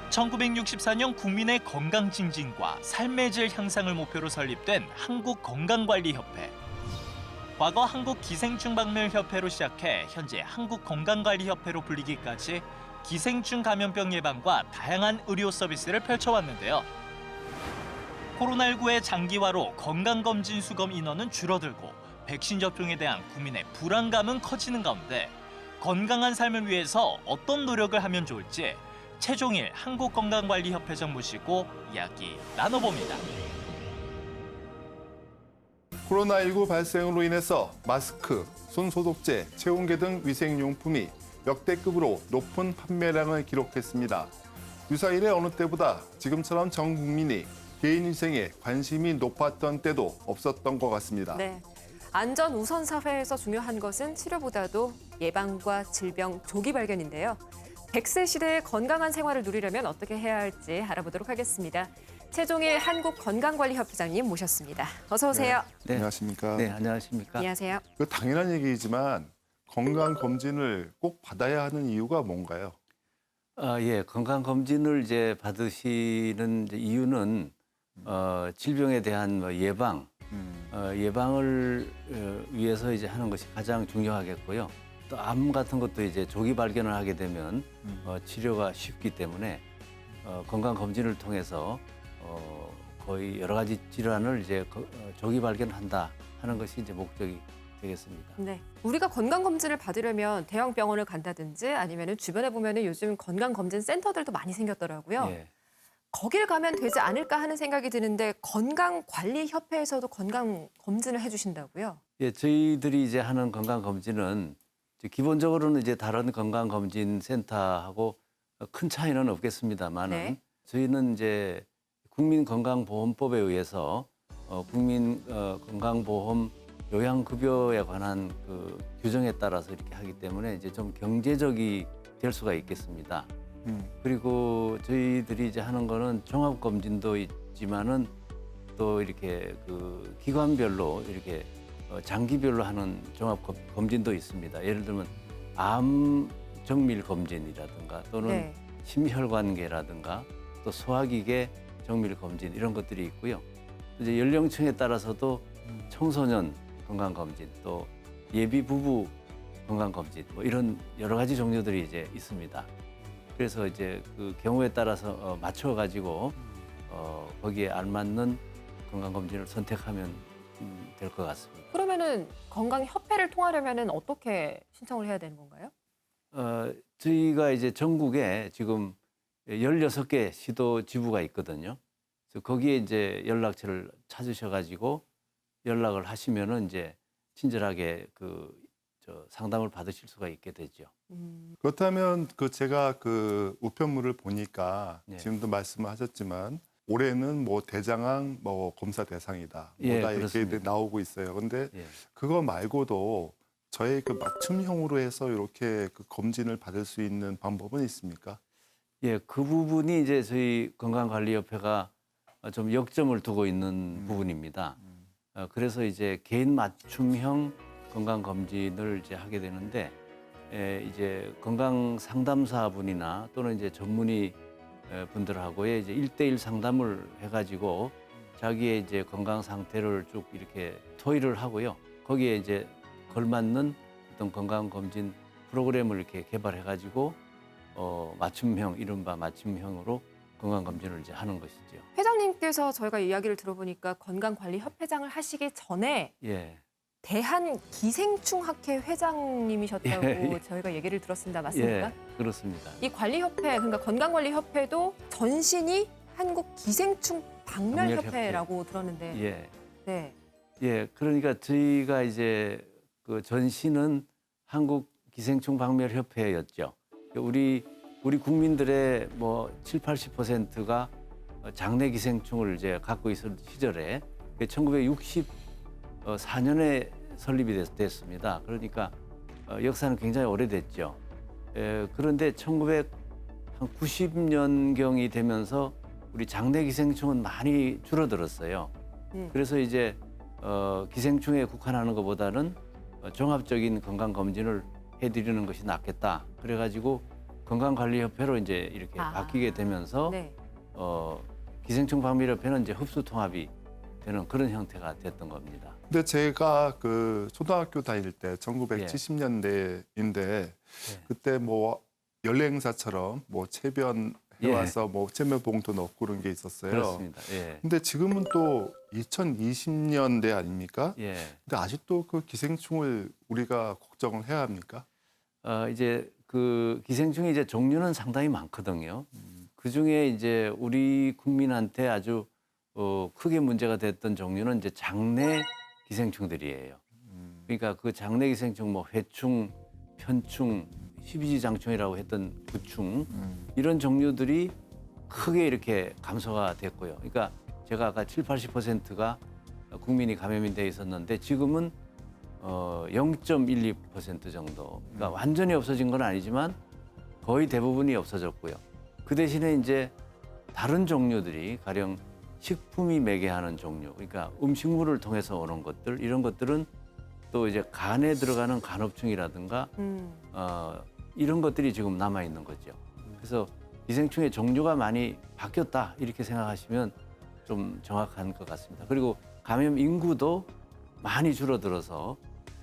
(1964년) 국민의 건강 증진과 삶의 질 향상을 목표로 설립된 한국건강관리협회. 과거 한국기생충박멸협회로 시작해 현재 한국건강관리협회로 불리기까지 기생충 감염병 예방과 다양한 의료 서비스를 펼쳐왔는데요. 코로나19의 장기화로 건강검진 수검 인원은 줄어들고 백신 접종에 대한 국민의 불안감은 커지는 가운데 건강한 삶을 위해서 어떤 노력을 하면 좋을지 최종일 한국건강관리협회장 모시고 이야기 나눠봅니다. 코로나19 발생으로 인해서 마스크, 손소독제, 체온계 등 위생용품이 역대급으로 높은 판매량을 기록했습니다. 유사일의 어느 때보다 지금처럼 전 국민이 개인위생에 관심이 높았던 때도 없었던 것 같습니다. 네. 안전 우선 사회에서 중요한 것은 치료보다도 예방과 질병 조기 발견인데요. 100세 시대의 건강한 생활을 누리려면 어떻게 해야 할지 알아보도록 하겠습니다. 최종일 한국건강관리협회장님 모셨습니다. 어서 오세요. 네. 안녕하십니까? 네, 안녕하십니까? 안녕하세요. 당연한 얘기지만 건강검진을 꼭 받아야 하는 이유가 뭔가요? 예, 건강검진을 이제 받으시는 이제 이유는 질병에 대한 예방, 예방을 위해서 이제 하는 것이 가장 중요하겠고요. 또 암 같은 것도 이제 조기 발견을 하게 되면 치료가 쉽기 때문에 건강검진을 통해서 거의 여러 가지 질환을 이제 조기 발견한다 하는 것이 이제 목적이 되겠습니다. 네. 우리가 건강검진을 받으려면 대형 병원을 간다든지 아니면 주변에 보면 요즘 건강검진 센터들도 많이 생겼더라고요. 예. 거길 가면 되지 않을까 하는 생각이 드는데 건강관리협회에서도 건강검진을 해주신다고요? 예, 저희들이 이제 하는 건강검진은 기본적으로는 이제 다른 건강검진 센터하고 큰 차이는 없겠습니다만은 네. 저희는 이제 국민건강보험법에 의해서 국민건강보험 요양급여에 관한 그 규정에 따라서 이렇게 하기 때문에 이제 좀 경제적이 될 수가 있겠습니다. 그리고 저희들이 이제 하는 거는 종합검진도 있지만은 또 이렇게 그 기관별로 이렇게 장기별로 하는 종합검진도 있습니다. 예를 들면 암 정밀 검진이라든가 또는 네. 심혈관계라든가 또 소화기계 정밀 검진 이런 것들이 있고요. 이제 연령층에 따라서도 청소년 건강검진 또 예비 부부 건강검진 뭐 이런 여러 가지 종류들이 이제 있습니다. 그래서 이제 그 경우에 따라서 맞춰가지고 거기에 알맞는 건강검진을 선택하면 될 것 같습니다. 그러면은 건강협회를 통하려면은 어떻게 신청을 해야 되는 건가요? 저희가 이제 전국에 지금 16개 시도 지부가 있거든요. 그래서 거기에 이제 연락처를 찾으셔가지고 연락을 하시면은 이제 친절하게 상담을 받으실 수가 있게 되죠. 그렇다면 제가 우편물을 보니까 네. 지금도 말씀하셨지만 올해는 뭐 대장암 검사 대상이다. 예, 다 이렇게 그렇습니다. 나오고 있어요. 그런데 예. 그거 말고도 저의 맞춤형으로 해서 이렇게 검진을 받을 수 있는 방법은 있습니까? 예, 그 부분이 이제 저희 건강관리협회가 좀 역점을 두고 있는 부분입니다. 그래서 이제 개인 맞춤형 건강검진을 이제 하게 되는데, 이제 건강상담사분이나 또는 이제 전문의 분들하고의 이제 1대1 상담을 해가지고 자기의 이제 건강 상태를 쭉 이렇게 토의를 하고요. 거기에 이제 걸맞는 어떤 건강검진 프로그램을 이렇게 개발해가지고 맞춤형, 이른바 맞춤형으로 건강검진을 이제 하는 것이죠. 회장님께서 저희가 이야기를 들어보니까 건강관리협회장을 하시기 전에 예. 대한기생충학회 회장님이셨다고 예. 저희가 얘기를 들었습니다. 맞습니까? 예, 그렇습니다. 이 관리협회, 그러니까 건강관리협회도 전신이 한국기생충박멸협회라고 들었는데, 예. 네, 예, 그러니까 저희가 이제 그 전신은 한국기생충박멸협회였죠. 우리 국민들의 뭐 70~80%가 장내 기생충을 이제 갖고 있을 시절에 1964년에 설립이 됐습니다. 그러니까 역사는 굉장히 오래됐죠. 그런데 1990년경이 되면서 우리 장내 기생충은 많이 줄어들었어요. 그래서 이제 기생충에 국한하는 것보다는 종합적인 건강검진을 해드리는 것이 낫겠다. 그래가지고 건강관리협회로 이제 이렇게 아. 바뀌게 되면서 네. 기생충 방미협회는 이제 흡수 통합이 되는 그런 형태가 됐던 겁니다. 근데 제가 그 초등학교 다닐 때 1970년대인데 그때 뭐 연례 행사처럼 뭐 체변 해와서 뭐 체면 봉투 넣고 그런 게 있었어요. 그렇습니다. 예. 근데 지금은 또 2020년대 아닙니까? 예. 근데 아직도 그 기생충을 우리가 걱정을 해야 합니까? 이제 그 기생충이 이제 종류는 상당히 많거든요. 그 중에 이제 우리 국민한테 아주 크게 문제가 됐던 종류는 이제 장내 기생충들이에요. 그러니까 그 장내 기생충 뭐 회충, 편충, 십이지장충이라고 했던 구충 이런 종류들이 크게 이렇게 감소가 됐고요. 그러니까 제가 아까 70~80%가 국민이 감염이 돼 있었는데 지금은 0.12% 정도. 그러니까 완전히 없어진 건 아니지만 거의 대부분이 없어졌고요. 그 대신에 이제 다른 종류들이 가령 식품이 매개하는 종류, 그러니까 음식물을 통해서 오는 것들 이런 것들은 또 이제 간에 들어가는 간흡충이라든가 이런 것들이 지금 남아 있는 거죠. 그래서 기생충의 종류가 많이 바뀌었다 이렇게 생각하시면 좀 정확한 것 같습니다. 그리고 감염 인구도 많이 줄어들어서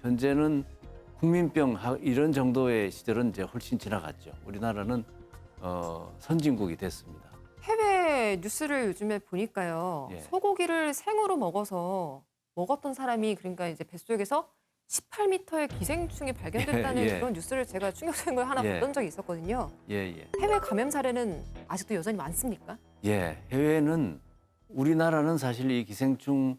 현재는 국민병 이런 정도의 시절은 이제 훨씬 지나갔죠. 우리나라는 선진국이 됐습니다. 해외 뉴스를 요즘에 보니까요. 예. 소고기를 생으로 먹었던 사람이 그러니까 이제 뱃속에서 18m의 기생충이 발견됐다는 예. 그런 뉴스를 제가 충격적인 걸 하나 예. 봤던 적이 있었거든요. 예. 해외 감염 사례는 아직도 여전히 많습니까? 예, 해외는 우리나라는 사실 이 기생충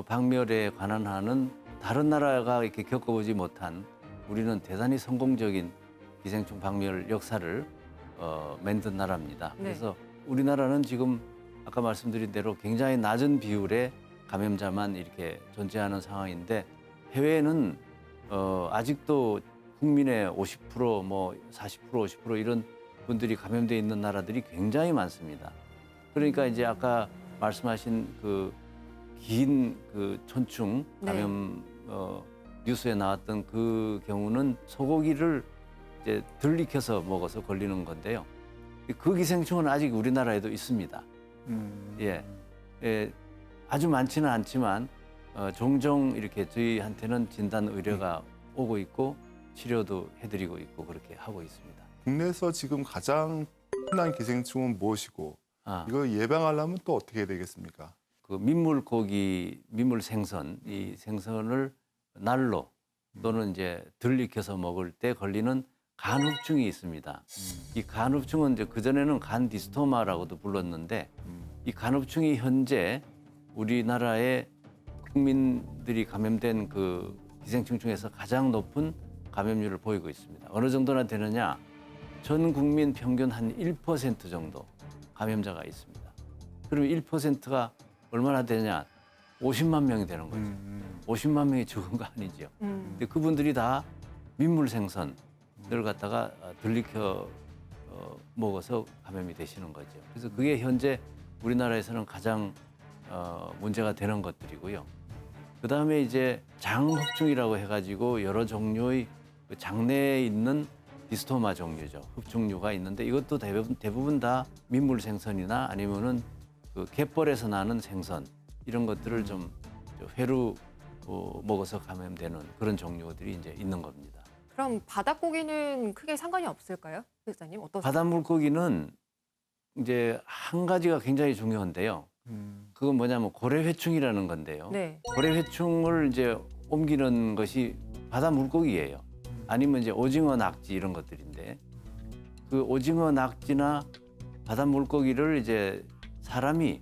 박멸에 관한 한은 다른 나라가 이렇게 겪어보지 못한 우리는 대단히 성공적인 기생충 박멸 역사를 만든 나라입니다. 네. 그래서 우리나라는 지금 아까 말씀드린 대로 굉장히 낮은 비율의 감염자만 이렇게 존재하는 상황인데 해외에는 아직도 국민의 50%, 뭐 40%, 50% 이런 분들이 감염돼 있는 나라들이 굉장히 많습니다. 그러니까 이제 아까 말씀하신 그 긴 그 촌충 감염 뉴스에 나왔던 그 경우는 소고기를 이제 덜 익혀서 먹어서 걸리는 건데요. 그 기생충은 아직 우리나라에도 있습니다. 예, 아주 많지는 않지만 종종 이렇게 저희한테는 진단 의뢰가 오고 있고 치료도 해드리고 있고 그렇게 하고 있습니다. 국내에서 지금 가장 흔한 기생충은 무엇이고 이거 예방하려면 또 어떻게 해야 되겠습니까? 그 민물고기, 민물생선, 이 생선을 날로 또는 이제 덜 익혀서 먹을 때 걸리는 간흡충이 있습니다. 이 간흡충은 이제 그전에는 간디스토마라고도 불렀는데 이 간흡충이 현재 우리나라의 국민들이 감염된 그 기생충 중에서 가장 높은 감염률을 보이고 있습니다. 어느 정도나 되느냐? 전 국민 평균 한 1% 정도 감염자가 있습니다. 그러면 1%가 얼마나 되냐? 50만 명이 되는 거죠. 50만 명이 적은 거 아니죠. 근데 그분들이 다 민물생선을 갖다가 덜 익혀 먹어서 감염이 되시는 거죠. 그래서 그게 현재 우리나라에서는 가장 문제가 되는 것들이고요. 그다음에 이제 장흡충이라고 해가지고 여러 종류의 그 장내에 있는 디스토마 종류죠. 흡충류가 있는데 이것도 대부분 다 민물 생선이나 아니면은 그 갯벌에서 나는 생선 이런 것들을 좀 회로 먹어서 감염되는 그런 종류들이 이제 있는 겁니다. 그럼 바닷고기는 크게 상관이 없을까요, 회장님? 어떠세요? 바다 물고기는 이제 한 가지가 굉장히 중요한데요. 그건 뭐냐면 고래회충이라는 건데요. 네. 고래회충을 이제 옮기는 것이 바다 물고기예요. 아니면 이제 오징어, 낙지 이런 것들인데 그 오징어, 낙지나 바다 물고기를 이제 사람이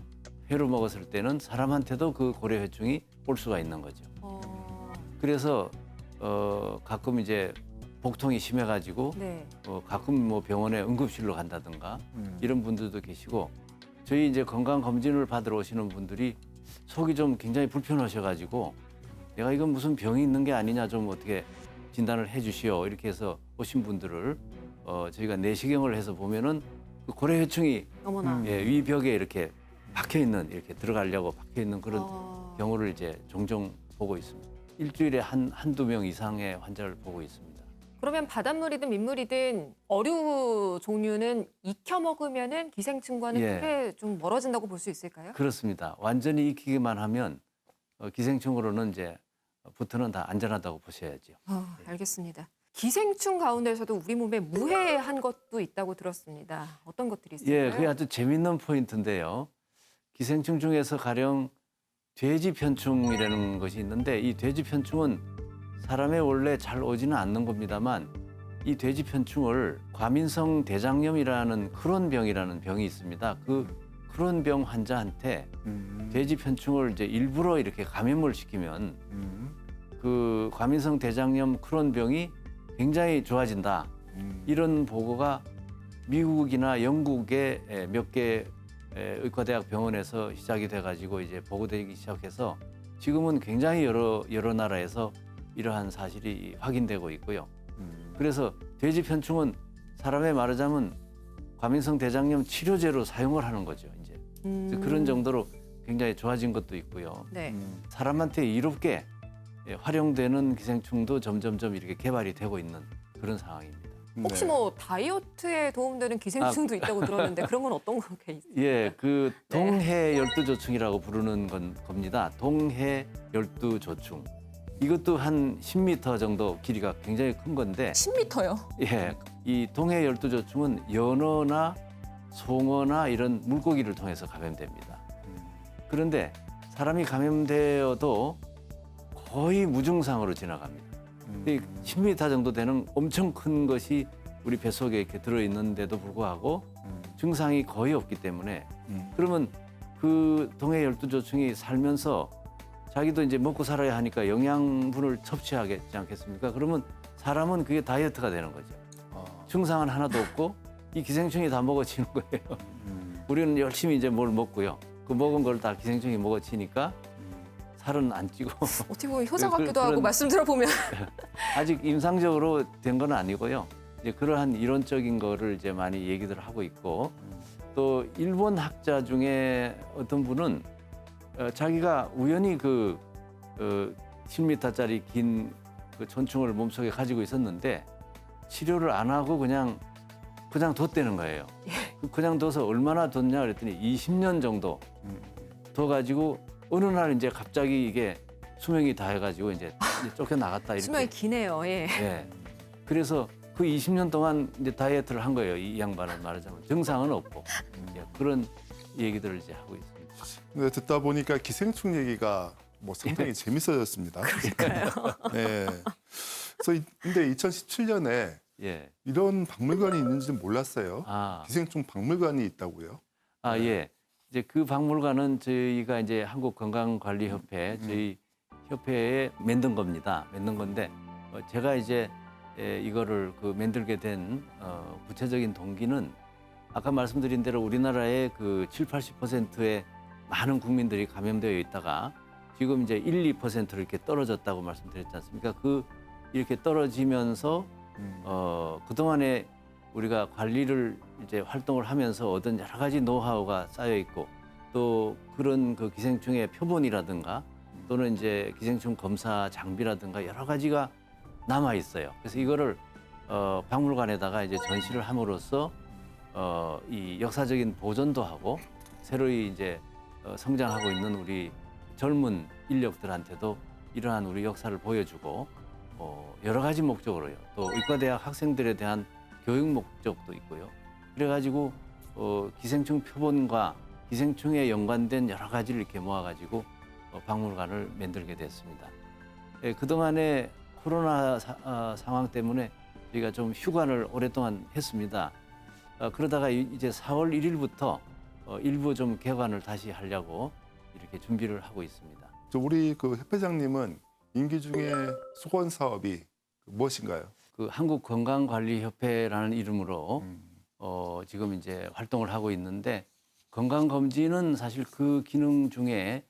회로 먹었을 때는 사람한테도 그 고래회충이 올 수가 있는 거죠. 그래서 가끔 이제 복통이 심해가지고 네. 가끔 뭐 병원에 응급실로 간다든가 이런 분들도 계시고 저희 이제 건강 검진을 받으러 오시는 분들이 속이 좀 굉장히 불편하셔가지고 내가 이건 무슨 병이 있는 게 아니냐 좀 어떻게 진단을 해주시오 이렇게 해서 오신 분들을 저희가 내시경을 해서 보면은 그 고래회충이 어머나. 위벽에 이렇게 박혀 있는 이렇게 들어가려고 박혀 있는 그런 경우를 이제 종종 보고 있습니다. 일주일에 한두 명 이상의 환자를 보고 있습니다. 그러면 바닷물이든 민물이든 어류 종류는 익혀 먹으면은 기생충과는 예. 크게 좀 멀어진다고 볼 수 있을까요? 그렇습니다. 완전히 익히기만 하면 기생충으로는 이제 부트는 다 안전하다고 보셔야죠. 알겠습니다. 기생충 가운데서도 우리 몸에 무해한 것도 있다고 들었습니다. 어떤 것들이 있을까요? 예, 그게 아주 재밌는 포인트인데요. 기생충 중에서 가령 돼지편충이라는 것이 있는데 이 돼지편충은 사람의 원래 잘 오지는 않는 겁니다만 이 돼지편충을 과민성 대장염이라는 크론병이라는 병이 있습니다. 그 크론병 환자한테 돼지편충을 이제 일부러 이렇게 감염을 시키면 그 과민성 대장염 크론병이 굉장히 좋아진다. 이런 보고가 미국이나 영국의 몇 개 의과대학 병원에서 시작이 돼가지고 이제 보고되기 시작해서 지금은 굉장히 여러 나라에서 이러한 사실이 확인되고 있고요. 그래서 돼지편충은 사람에 말하자면 과민성 대장염 치료제로 사용을 하는 거죠. 이제 그래서 그런 정도로 굉장히 좋아진 것도 있고요. 네. 사람한테 이롭게 활용되는 기생충도 점점점 이렇게 개발이 되고 있는 그런 상황입니다. 혹시 뭐 다이어트에 도움되는 기생충도 있다고 들었는데 그런 건 어떤 게 있어요? 예, 그 네. 동해 열두조충이라고 부르는 겁니다. 동해 열두조충. 이것도 한 10m 정도 길이가 굉장히 큰 건데 10m요? 예, 이 동해 열두조충은 연어나 송어나 이런 물고기를 통해서 감염됩니다. 그런데 사람이 감염되어도 거의 무증상으로 지나갑니다. 근데 10m 정도 되는 엄청 큰 것이 우리 뱃속에 이렇게 들어있는데도 불구하고 증상이 거의 없기 때문에 그러면 그 동해 열두조충이 살면서 자기도 이제 먹고 살아야 하니까 영양분을 섭취하겠지 않겠습니까? 그러면 사람은 그게 다이어트가 되는 거죠. 증상은 하나도 없고 이 기생충이 다 먹어치는 거예요. 우리는 열심히 이제 뭘 먹고요. 그 먹은 걸 다 기생충이 먹어치니까 살은 안 찌고 어떻게 보면 효자 같기도 그런- 하고 말씀 들어보면 아직 임상적으로 된 건 아니고요. 이제 그러한 이론적인 거를 이제 많이 얘기들 하고 있고 또 일본 학자 중에 어떤 분은 자기가 우연히 그 10m짜리 긴 그 촌충을 몸속에 가지고 있었는데 치료를 안 하고 그냥 뒀다는 거예요. 그냥 둬서 얼마나 뒀냐 그랬더니 20년 정도 둬가지고 어느 날 이제 갑자기 이게 수명이 다 해가지고 이제 쫓겨나갔다 이렇게. 수명이 기네요. 예. 예. 그래서 그 20년 동안 이제 다이어트를 한 거예요. 이 양반은 말하자면 증상은 없고 예, 그런 얘기들을 이제 하고 있습니다. 근데 듣다 보니까 기생충 얘기가 뭐 상당히 재밌어졌습니다. 그러니까요. 네. 그래서 근데 2017년에 예. 이런 박물관이 있는지는 몰랐어요. 아, 기생충 박물관이 있다고요? 예. 이제 그 박물관은 저희가 이제 한국건강관리협회 저희 협회에 만든 겁니다. 만든 건데 제가 이제 이거를 그 만들게 된 구체적인 동기는 아까 말씀드린 대로 우리나라의 그 70~80%의 많은 국민들이 감염되어 있다가 지금 이제 1~2%로 이렇게 떨어졌다고 말씀드렸지 않습니까? 그 이렇게 떨어지면서 그동안에 우리가 관리를 이제 활동을 하면서 얻은 여러 가지 노하우가 쌓여 있고 또 그런 그 기생충의 표본이라든가 또는 이제 기생충 검사 장비라든가 여러 가지가 남아 있어요. 그래서 이거를 박물관에다가 이제 전시를 함으로써 이 역사적인 보존도 하고 새로이 이제 성장하고 있는 우리 젊은 인력들한테도 이러한 우리 역사를 보여주고 여러 가지 목적으로요. 또 의과대학 학생들에 대한 교육 목적도 있고요. 그래가지고 기생충 표본과 기생충에 연관된 여러 가지를 이렇게 모아가지고 박물관을 만들게 됐습니다. 그동안에 코로나 상황 때문에 저희가 좀 휴관을 오랫동안 했습니다. 그러다가 이제 4월 1일부터 일부 좀 개관을 다시 하려고 이렇게 준비를 하고 있습니다. 우리 그 협회장님은 임기 중에 수건 사업이 무엇인가요? 그 한국건강관리협회라는 이름으로 지금 이제 활동을 하고 있는데 건강검진은 사실 그 기능 중에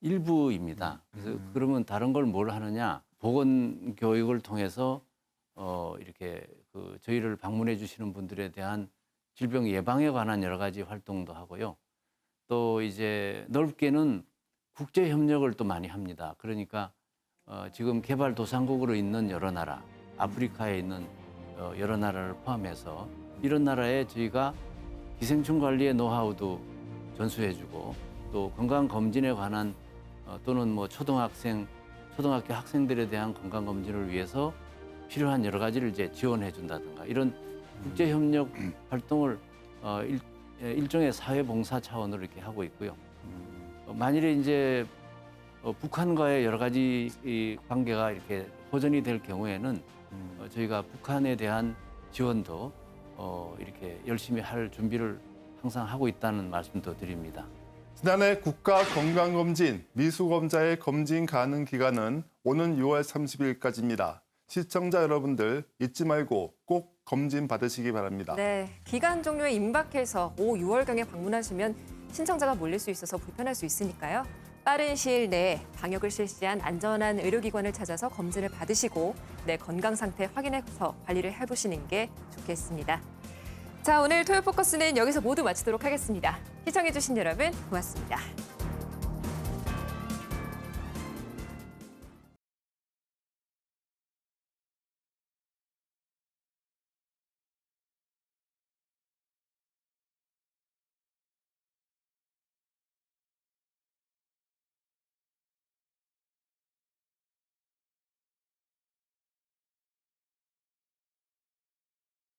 일부입니다. 그래서 그러면 다른 걸 뭘 하느냐? 보건교육을 통해서 이렇게 그 저희를 방문해 주시는 분들에 대한 질병 예방에 관한 여러 가지 활동도 하고요. 또 이제 넓게는 국제 협력을 또 많이 합니다. 그러니까 지금 개발도상국으로 있는 여러 나라, 아프리카에 있는 여러 나라를 포함해서 이런 나라에 저희가 기생충 관리의 노하우도 전수해주고 또 건강 검진에 관한 또는 뭐 초등학교 학생들에 대한 건강 검진을 위해서 필요한 여러 가지를 이제 지원해 준다든가 이런 국제 협력 활동을 일종의 사회 봉사 차원으로 이렇게 하고 있고요. 만일에 이제 북한과의 여러 가지 이 관계가 이렇게 호전이 될 경우에는 저희가 북한에 대한 지원도 이렇게 열심히 할 준비를 항상 하고 있다는 말씀도 드립니다. 지난해 국가건강검진 미수검자의 검진 가능 기간은 오는 6월 30일까지입니다. 시청자 여러분들 잊지 말고 꼭 검진 받으시기 바랍니다. 네, 기간 종료에 임박해서 6월경에 방문하시면 신청자가 몰릴 수 있어서 불편할 수 있으니까요. 빠른 시일 내에 방역을 실시한 안전한 의료기관을 찾아서 검진을 받으시고 내 건강 상태 확인해서 관리를 해보시는 게 좋겠습니다. 자, 오늘 토요 포커스는 여기서 모두 마치도록 하겠습니다. 시청해주신 여러분 고맙습니다.